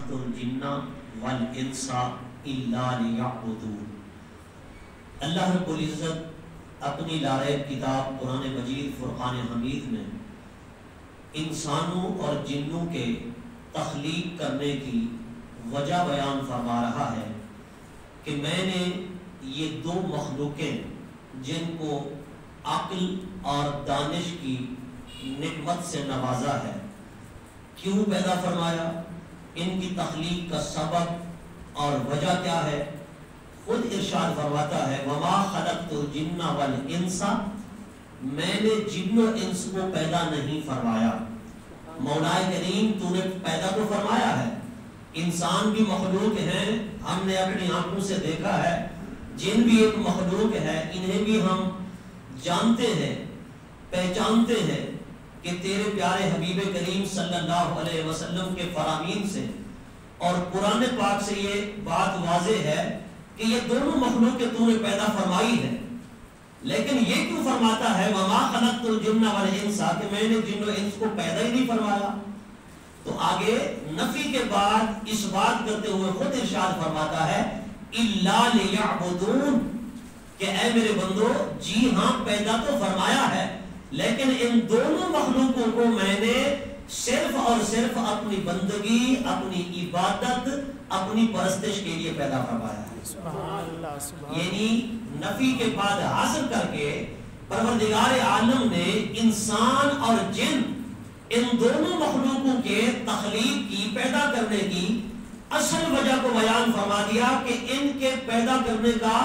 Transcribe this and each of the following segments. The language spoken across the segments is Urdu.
خلقت الجن والانس الا لیعبدون۔ اللہ رب العزت اپنی لاریب کتاب قرآن مجید فرقان حمید میں انسانوں اور جنوں کے تخلیق کرنے کی وجہ بیان فرما رہا ہے کہ میں نے یہ دو مخلوقیں جن کو عقل اور دانش کی نعمت سے نوازا ہے، کیوں پیدا فرمایا، ان کی تخلیق کا سبب اور وجہ کیا ہے۔ خود ارشاد فرماتا ہے وما خلقت الجن والانس، میں نے جن و انس کو پیدا نہیں فرمایا۔ مولا کریم تو نے پیدا تو فرمایا ہے، انسان بھی مخلوق ہیں، ہم نے اپنی آنکھوں سے دیکھا ہے، جن بھی ایک مخلوق ہے، انہیں بھی ہم جانتے ہیں، پہچانتے ہیں کہ تیرے پیارے حبیب کریم صلی اللہ علیہ وسلم کے فرامین سے اور قرآن پاک سے یہ بات واضح ہے کہ یہ دونوں مخلوق تو نے پیدا فرمائی ہے۔ لیکن یہ کیوں فرماتا ہے وما خلقت الجن والانس کہ میں نے جن و انس کو پیدا ہی نہیں فرمایا؟ تو آگے نفی کے بعد اس بات کرتے ہوئے خود ارشاد فرماتا ہے الا لیعبدون کہ اے میرے بندو جی ہاں پیدا تو فرمایا ہے، لیکن ان دونوں مخلوقوں کو میں نے صرف اور صرف اپنی بندگی، اپنی عبادت، اپنی پرستش کے لیے پیدا فرمایا ہے۔ سبحان اللہ، سبحان یعنی نفی کے بعد حاصل کر کے پروردگار عالم نے انسان اور جن ان دونوں مخلوقوں کے تخلیق کی، پیدا کرنے کی اصل وجہ کو بیان فرما دیا کہ ان کے پیدا کرنے کا،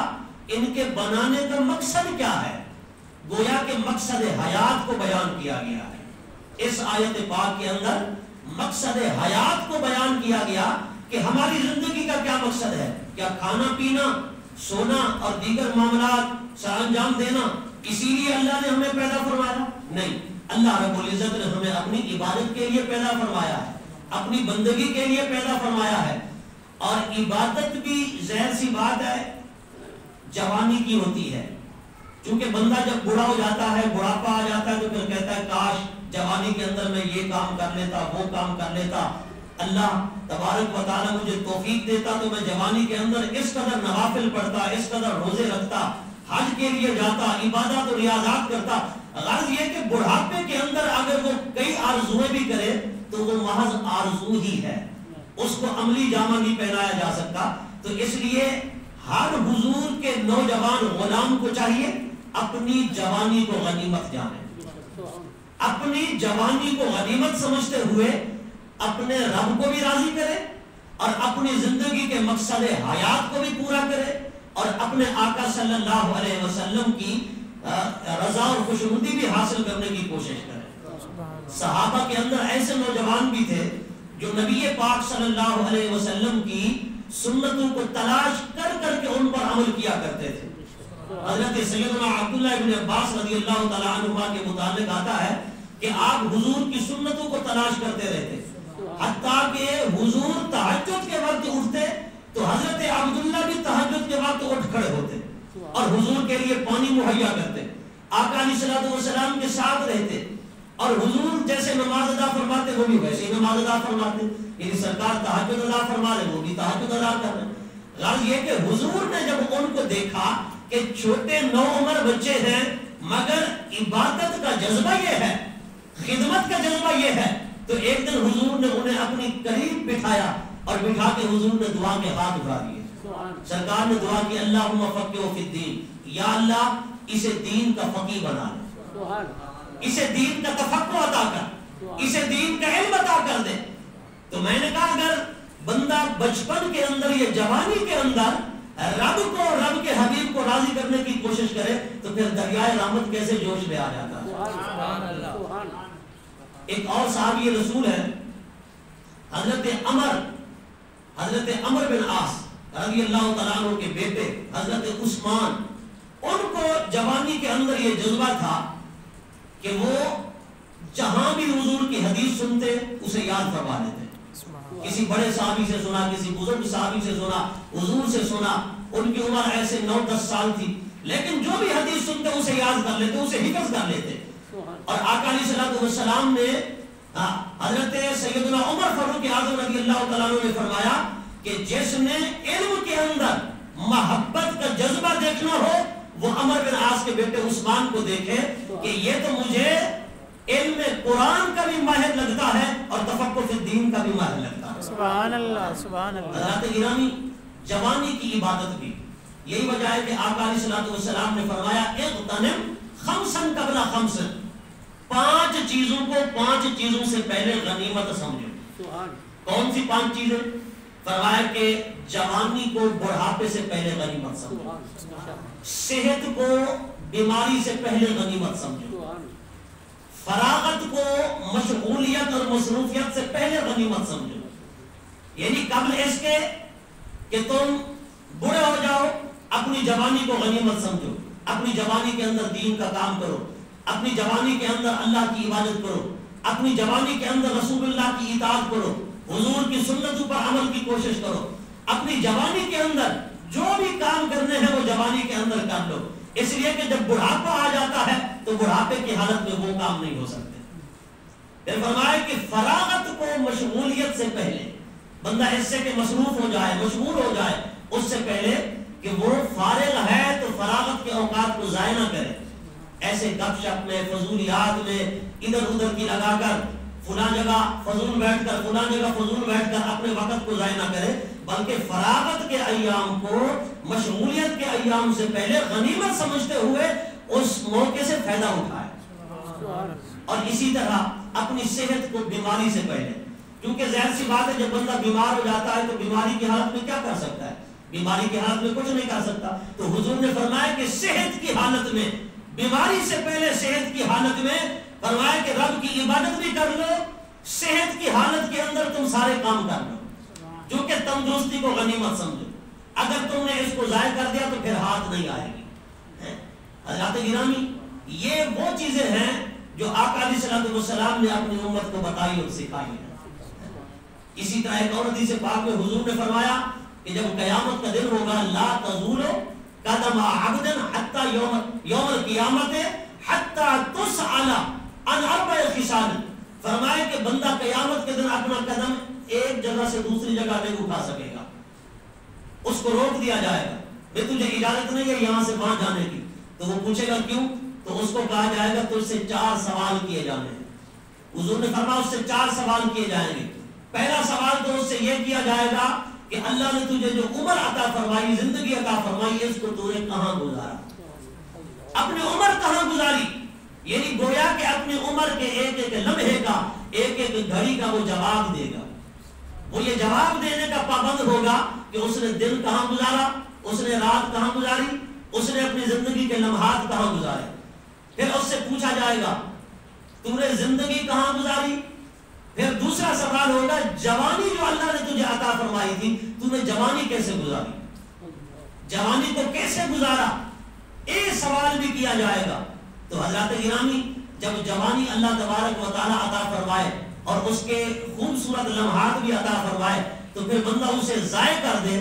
ان کے بنانے کا مقصد کیا ہے۔ گویا کہ مقصد حیات کو بیان کیا گیا ہے اس آیت پاک کے اندر، مقصد حیات کو بیان کیا گیا کہ ہماری زندگی کا کیا مقصد ہے، کیا کھانا پینا، سونا اور دیگر معاملات سر انجام دینا، اسی لیے اللہ نے ہمیں پیدا فرمایا؟ نہیں، اللہ رب العزت نے ہمیں اپنی عبادت کے لیے پیدا فرمایا ہے، اپنی بندگی کے لیے پیدا فرمایا ہے۔ اور عبادت بھی ظاہر سی بات ہے جوانی کی ہوتی ہے، چونکہ بندہ جب بوڑھا ہو جاتا ہے، بڑھاپا آ جاتا ہے، تو پھر کہتا ہے کاش جوانی کے اندر میں یہ کام کر لیتا، وہ کام کر لیتا، اللہ تبارک و تعالیٰ مجھے توفیق دیتا تو میں جوانی کے اندر اس قدر نوافل پڑھتا، اس قدر روزے رکھتا، حج کے لیے جاتا، عبادات و ریاضات کرتا۔ غرض یہ کہ بڑھاپے کے اندر اگر وہ کئی آرزویں بھی کرے تو وہ محض آرزو ہی ہے، اس کو عملی جامہ نہیں پہنایا جا سکتا۔ تو اس لیے ہر حضور کے نوجوان غلام کو چاہیے اپنی جوانی کو غنیمت جانے، اپنی جوانی کو غنیمت سمجھتے ہوئے اپنے رب کو بھی راضی کرے اور اپنی زندگی کے مقصد حیات کو بھی پورا کرے اور اپنے آقا صلی اللہ علیہ وسلم کی رضا اور خوشنودی بھی حاصل کرنے کی کوشش کرے۔ صحابہ کے اندر ایسے نوجوان بھی تھے جو نبی پاک صلی اللہ علیہ وسلم کی سنتوں کو تلاش کر کر کے ان پر عمل کیا کرتے تھے۔ حضرت سیدنا عبداللہ ابن عباس رضی اللہ تعالیٰ عنہما کے متعلق آتا ہے کہ آپ حضور کی سنتوں کو تلاش کرتے رہتے، حتیٰ کہ حضور تہجد کے وقت اٹھتے تو حضرت عبداللہ بھی تہجد کے وقت اٹھ کھڑے ہوتے اور حضور کے لیے پانی مہیا کرتے، آقا علیہ الصلوۃ والسلام کے ساتھ رہتے اور حضور جیسے نماز ادا فرماتے وہ بھی ویسے ہی نماز ادا فرماتے، یعنی سرکار تہجد ادا فرما رہے وہ بھی تہجد ادا کر رہے۔ غرض یہ کہ حضور نے جب ان کو دیکھا کہ چھوٹے نو عمر بچے ہیں مگر عبادت کا جذبہ یہ ہے، خدمت کا جذبہ یہ ہے، تو ایک دن حضور نے انہیں اپنی قریب بٹھایا اور بٹھا کے حضور نے دعا کے ہاتھ اٹھا دیے۔ سرکار نے دعا کی اللہم فقہہ فی الدین، یا اللہ اسے دین کا فقیہ بنا دے، اسے دین کا تفقہ عطا کر، اسے دین کا علم عطا کر دے۔ تو میں نے کہا اگر بندہ بچپن کے اندر یا جوانی کے اندر رب کو، رب کے حبیب کو راضی کرنے کی کوشش کرے تو پھر دریائے رحمت کیسے جوش میں آ جاتا ہے۔ ایک اور صحابی رسول ہے حضرت عمر بن عاص رضی اللہ تعالیٰ عنہ کے بیٹے حضرت عثمان، ان کو جوانی کے اندر یہ جذبہ تھا کہ وہ جہاں بھی حضور کی حدیث سنتے اسے یاد فرما لیتے، کسی بڑے صحابی سے سنا، کسی بزرگ صحابی سے سنا، حضور سے سنا، ان کی عمر ایسے 9-10 سال تھی، لیکن جو بھی حدیث سنتے اسے یاد کر لیتے، اسے حفظ کر لیتے۔ اور آقا علیہ السلام نے حضرت سیدنا عمر فاروق اعظم رضی اللہ تعالیٰ عنہ نے فرمایا کہ جس نے علم کے اندر محبت کا جذبہ دیکھنا ہو وہ عمر بن عاص کے بیٹے عثمان کو دیکھے کہ یہ تو مجھے علم قرآن کا بھی ماہر لگتا ہے اور تفقہ فی الدین کا بھی ماہر لگتا ہے. سبحان اللہ سبحان اللہ. حضرات گرامی جوانی کی عبادت بھی یہی وجہ ہے کہ آقا علیہ الصلوۃ والسلام نے فرمایا اغتنم خمسا قبل خمس، 5 چیزوں کو 5 چیزوں سے پہلے غنیمت سمجھو. کون سی 5 چیزیں؟ فرمایا کہ جوانی کو بڑھاپے سے پہلے غنیمت سمجھو، صحت کو بیماری سے پہلے غنیمت سمجھو، فراغت کو مشغولیت اور مصروفیت سے پہلے غنیمت سمجھو. یعنی قبل اس کے کہ تم بوڑھے ہو جاؤ اپنی جوانی کو غنیمت سمجھو، اپنی جوانی کے اندر دین کا کام کرو، اپنی جوانی کے اندر اللہ کی عبادت کرو، اپنی جوانی کے اندر رسول اللہ کی اطاعت کرو، حضور کی سنتوں پر عمل کی کوشش کرو. اپنی جوانی کے اندر جو بھی کام کرنے ہیں وہ جوانی کے اندر کر لو، اس لیے کہ جب بڑھاپا آ جاتا ہے تو بڑھاپے کی حالت میں وہ کام نہیں ہو سکتے. پھر فرمایا کہ فراغت کو مشغولیت سے پہلے، بندہ اس سے کہ مصروف ہو جائے مشغول ہو جائے اس سے پہلے کہ وہ فارغ ہے تو فراغت کے اوقات کو ضائع نہ کرے، ایسے گپ شپ میں فضولیات میں ادھر ادھر کی لگا کر فلاں جگہ فضول بیٹھ کر فلاں جگہ فضول بیٹھ کر اپنے وقت کو ضائع نہ کرے، بلکہ فراغت کے ایام کو مشغولیت کے ایام سے پہلے غنیمت سمجھتے ہوئے اس موقع سے فائدہ اٹھائے. اور اسی طرح اپنی صحت کو بیماری سے پہلے، کیونکہ ظاہر سی بات ہے جب بندہ بیمار ہو جاتا ہے تو بیماری کی حالت میں کیا کر سکتا ہے؟ بیماری کی حالت میں کچھ نہیں کر سکتا. تو حضور نے فرمایا کہ صحت کی حالت میں، بیماری سے پہلے صحت کی حالت میں فرمایا کہ رب کی عبادت بھی کر لو، صحت کی حالت کے اندر تم سارے کام کر لو، جو کہ تندرستی کو غنیمت سمجھو. اگر تم نے اس کو ضائع کر دیا تو پھر ہاتھ نہیں آئے گی. حضرات گرامی یہ وہ چیزیں ہیں جو آقا علیہ الصلوۃ والسلام نے اپنی امت کو بتائی اور سکھائی ہیں. اسی طرح ایک اور حدیث پاک میں حضور نے فرمایا کہ جب قیامت کا دن ہوگا لا تزول قدم عبد حتى یوم القیامت حتى تسأل عن 4 خصال. فرمایا کہ بندہ قیامت کے دن اپنا قدم ایک جگہ سے دوسری جگہ نہیں اٹھا سکے گا، اس کو روک دیا جائے گا، بھئی تجھے اجازت نہیں ہے یہاں سے وہاں جانے کی. تو وہ پوچھے گا کیوں؟ تو اس کو کہا جائے گا تجھ سے 4 سوال کیے جانے ہیں. حضور نے فرمایا اس سے 4 سوال کیے جائیں گے. پہلا سوال تو اس سے یہ کیا جائے گا کہ اللہ نے تجھے جو عمر عطا فرمائی، زندگی عطا فرمائی، اس کو تو نے کہاں گزارا، اپنی عمر کہاں گزاری. یعنی گویا کہ اپنی عمر کے ایک ایک لمحے کا، ایک ایک گھڑی کا وہ جواب دے گا. وہ یہ جواب دینے کا پابند ہوگا کہ اس نے دن کہاں گزارا، اس نے رات کہاں گزاری، اس نے اپنی زندگی کے لمحات کہاں گزارے. پھر اس سے پوچھا جائے گا تم نے زندگی کہاں گزاری. پھر دوسرا سوال ہوگا جوانی جو اللہ نے تجھے عطا فرمائی تھی تم نے جوانی کیسے گزاری، جوانی کو کیسے گزارا، ایک سوال بھی کیا جائے گا. تو حضرات گرامی جب جوانی اللہ تبارک و تعالی عطا فرمائے اور اس کے خوبصورت لمحات بھی عطا فرمائے تو پھر بندہ اسے ضائع کر دے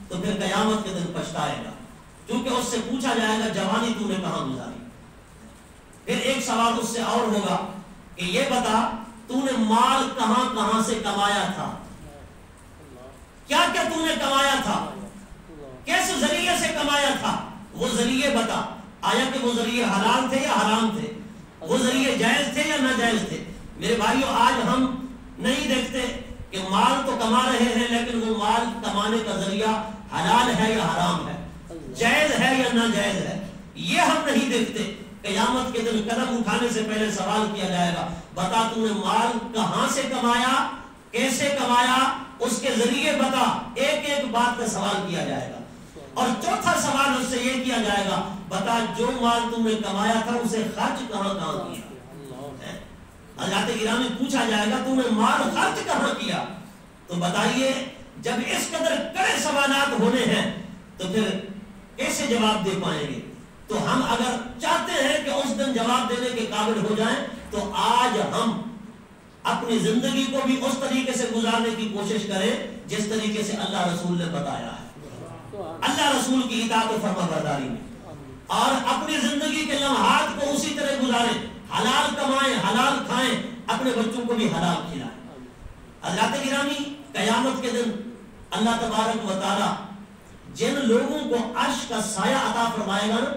تو پھر قیامت کے دن پچھتائے گا، کیونکہ اس سے پوچھا جائے گا جوانی تو نے کہاں گزاری. پھر ایک سوال اس سے اور ہوگا کہ یہ بتا تو نے مال کہاں کہاں سے کمایا تھا، کیا کیا تو نے کمایا تھا، کیسے ذریعے سے کمایا تھا، وہ ذریعے بتا. آیا کہ وہ ذریعے حلال تھے یا حرام تھے، وہ ذریعے جائز تھے یا ناجائز تھے. میرے بھائیو آج ہم نہیں دیکھتے کہ مال تو کما رہے ہیں لیکن وہ مال کمانے کا ذریعہ حلال ہے یا حرام ہے، جائز ہے یا ناجائز ہے، یہ ہم نہیں دیکھتے. قیامت کے دن قدم اٹھانے سے پہلے سوال کیا جائے گا بتا تو نے مال کہاں سے کمایا، کیسے کمایا، اس کے ذریعے بتا. ایک ایک بات کا سوال کیا جائے گا. اور چوتھا سوال اس سے یہ کیا جائے گا بتا جو مال تم نے کمایا تھا اسے خرچ کہاں کہاں کیا. حضرات گرامی پوچھا جائے گا تم نے مال خرچ کہاں کیا. تو بتائیے جب اس قدر کڑے سوالات ہونے ہیں تو پھر کیسے جواب دے پائیں گے. تو ہم اگر چاہتے ہیں کہ اس دن جواب دینے کے قابل ہو جائیں تو آج ہم اپنی زندگی کو بھی اس طریقے سے گزارنے کی کوشش کریں جس طریقے سے اللہ رسول نے بتایا ہے، اللہ رسول کی اطاعت و فرما برداری میں، اور اپنی زندگی کے لمحات کو اسی طرح گزاریں. حلال کمائیں، حلال کھائیں، اپنے بچوں کو بھی حلال کھلائیں. حضرات گرامی قیامت کے دن اللہ تبارک و تعالی جن لوگوں کو عرش کا سایہ عطا فرمائے گا نا،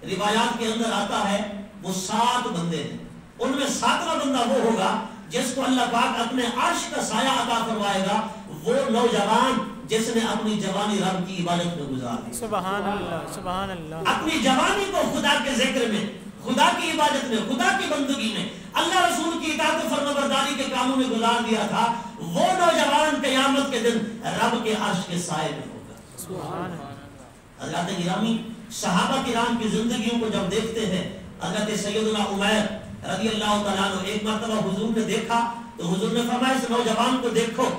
روایات کے اندر آتا ہے وہ 7 بندے ہیں. ان میں 7واں بندہ وہ ہوگا جس کو اللہ پاک اپنے عرش کا سایہ عطا فرمائے گا، وہ نوجوان جس نے اپنی جوانی رب کی عبادت میں گزار دی. سبحان اللہ سبحان اللہ. اپنی جوانی کو خدا کے ذکر میں، خدا کی عبادت میں، خدا کی بندگی میں، اللہ رسول کی اطاعت و فرمانبرداری کے کاموں میں گزار دیا تھا، وہ نوجوان قیامت کے دن رب کے عرش کے سائے میں ہوگا. سبحان اللہ. حضرات گرامی صحابہ کرام کی زندگیوں کو جب دیکھتے ہیں، حضرت سیدنا عمیر رضی اللہ تعالیٰ عنہ ایک مرتبہ حضور نے دیکھا تو حضور نے فرمایا اس نوجوان کو دیکھو،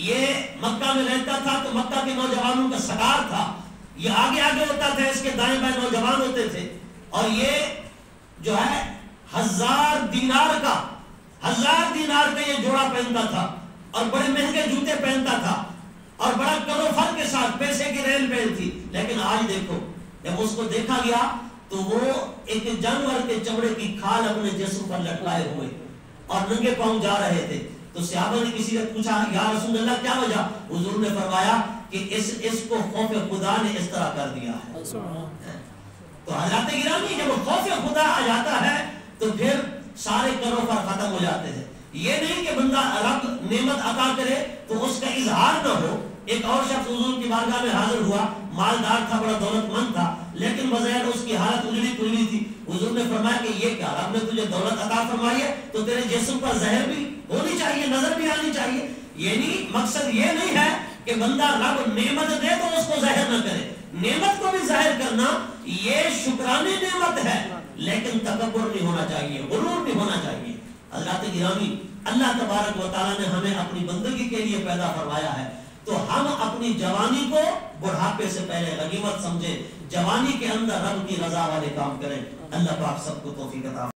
یہ مکہ میں رہتا تھا تو مکہ کے نوجوانوں کا سردار تھا، یہ آگے آگے ہوتا تھا، اس کے دائیں بائیں نوجوان ہوتے تھے، اور یہ جو ہے 1000 دینار کا یہ جوڑا پہنتا تھا اور بڑے مہنگے جوتے پہنتا تھا اور بڑا کلو فر کے ساتھ پیسے کی ریل پہن تھی. لیکن آج دیکھو جب اس کو دیکھا گیا تو وہ ایک جانور کے چمڑے کی کھال اپنے جسم پر لٹکائے ہوئے اور ننگے پاؤں جا رہے تھے. تو صحابہ نے کسی نے پوچھا یا رسول اللہ کیا وجہ؟ حضور نے فرمایا کہ اس کو خوف خدا نے اس طرح کر دیا ہے. تو حضرات گرامی جب خوف خدا آ جاتا ہے تو پھر سارے کرو پر ختم ہو جاتے ہیں. یہ نہیں کہ بندہ رب نعمت عطا کرے تو اس کا اظہار نہ ہو. ایک اور شخص حضور کی بارگاہ میں حاضر ہوا، مالدار تھا، بڑا دولت مند تھا، لیکن بظاہر اس کی حالت اجڑی پجڑی تھی. حضور نے فرمایا کہ یہ کیا، رب نے تجھے دولت عطا فرمائی ہے تو تیرے جسم پر زہر بھی ہونی چاہیے، نظر بھی آنی چاہیے. یعنی مقصد یہ نہیں ہے کہ بندہ رب نعمت دے تو اس کو ظاہر نہ کرے. نعمت کو بھی ظاہر کرنا یہ شکرانے نعمت ہے، لیکن تکبر نہیں ہونا چاہیے، غرور نہیں ہونا چاہیے. حضرات گرامی اللہ تبارک و تعالیٰ نے ہمیں اپنی بندگی کے لیے پیدا فرمایا ہے، تو ہم اپنی جوانی کو بڑھاپے سے پہلے غنیمت سمجھیں، جوانی کے اندر رب کی رضا والے کام کریں. اللہ پاک سب کو توفیق عطا